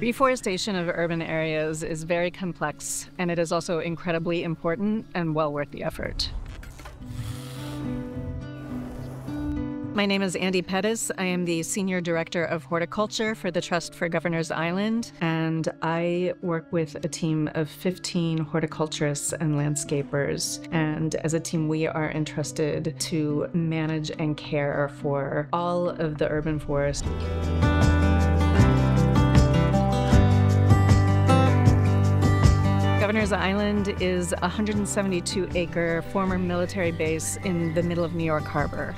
Reforestation of urban areas is very complex, and it is also incredibly important and well worth the effort. My name is Andy Pettis. I am the Senior Director of Horticulture for the Trust for Governors Island, and I work with a team of 15 horticulturists and landscapers. And as a team, we are entrusted to manage and care for all of the urban forest. Governors Island is a 172-acre former military base in the middle of New York Harbor.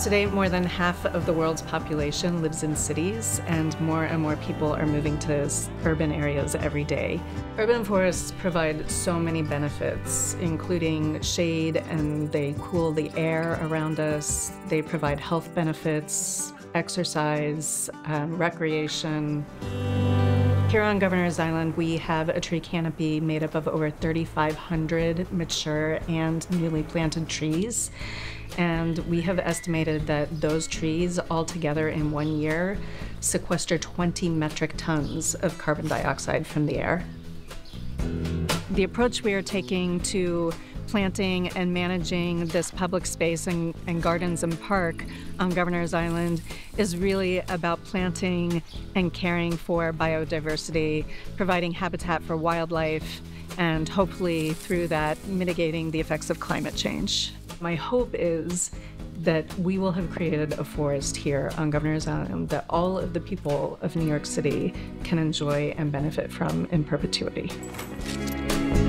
Today, more than half of the world's population lives in cities, and more people are moving to urban areas every day. Urban forests provide so many benefits, including shade, and they cool the air around us. They provide health benefits, exercise, recreation. Here on Governors Island, we have a tree canopy made up of over 3,500 mature and newly planted trees. And we have estimated that those trees altogether in 1 year sequester 20 metric tons of carbon dioxide from the air. The approach we are taking to planting and managing this public space and gardens and park on Governors Island is really about planting and caring for biodiversity, providing habitat for wildlife, and hopefully through that mitigating the effects of climate change. My hope is that we will have created a forest here on Governors Island that all of the people of New York City can enjoy and benefit from in perpetuity.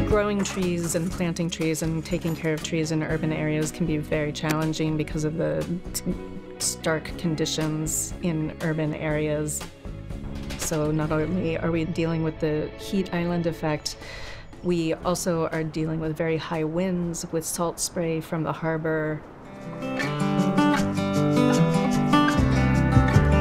Growing trees and planting trees and taking care of trees in urban areas can be very challenging because of the stark conditions in urban areas. So not only are we dealing with the heat island effect, we also are dealing with very high winds with salt spray from the harbor.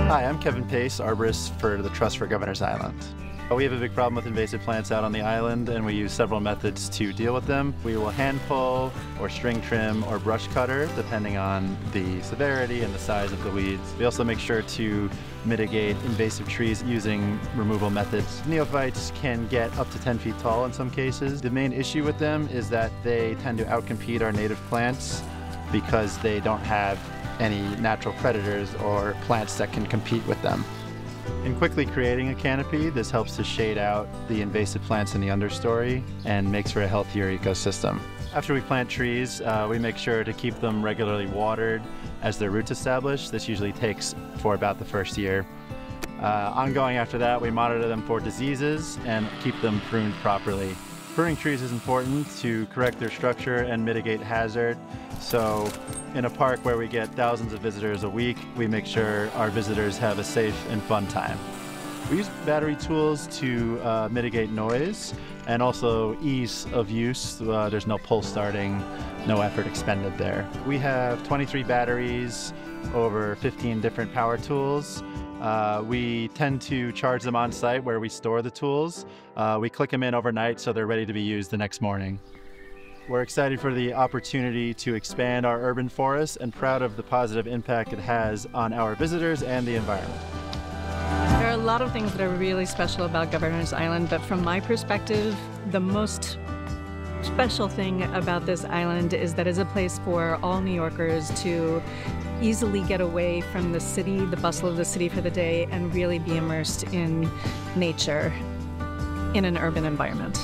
Hi, I'm Kevin Pace, arborist for the Trust for Governors Island. We have a big problem with invasive plants out on the island, and we use several methods to deal with them. We will hand pull, or string trim, or brush cutter, depending on the severity and the size of the weeds. We also make sure to mitigate invasive trees using removal methods. Neophytes can get up to 10 feet tall in some cases. The main issue with them is that they tend to outcompete our native plants because they don't have any natural predators or plants that can compete with them. In quickly creating a canopy, this helps to shade out the invasive plants in the understory and makes for a healthier ecosystem. After we plant trees, we make sure to keep them regularly watered as their roots establish. This usually takes for about the first year. Ongoing after that, we monitor them for diseases and keep them pruned properly. Pruning trees is important to correct their structure and mitigate hazard. So in a park where we get thousands of visitors a week, we make sure our visitors have a safe and fun time. We use battery tools to mitigate noise and also ease of use. There's no pull starting, no effort expended there. We have 23 batteries, over 15 different power tools. We tend to charge them on site where we store the tools. We click them in overnight so they're ready to be used the next morning. We're excited for the opportunity to expand our urban forest and proud of the positive impact it has on our visitors and the environment. There are a lot of things that are really special about Governors Island, but from my perspective, the most special thing about this island is that it's a place for all New Yorkers to easily get away from the city, the bustle of the city for the day, and really be immersed in nature in an urban environment.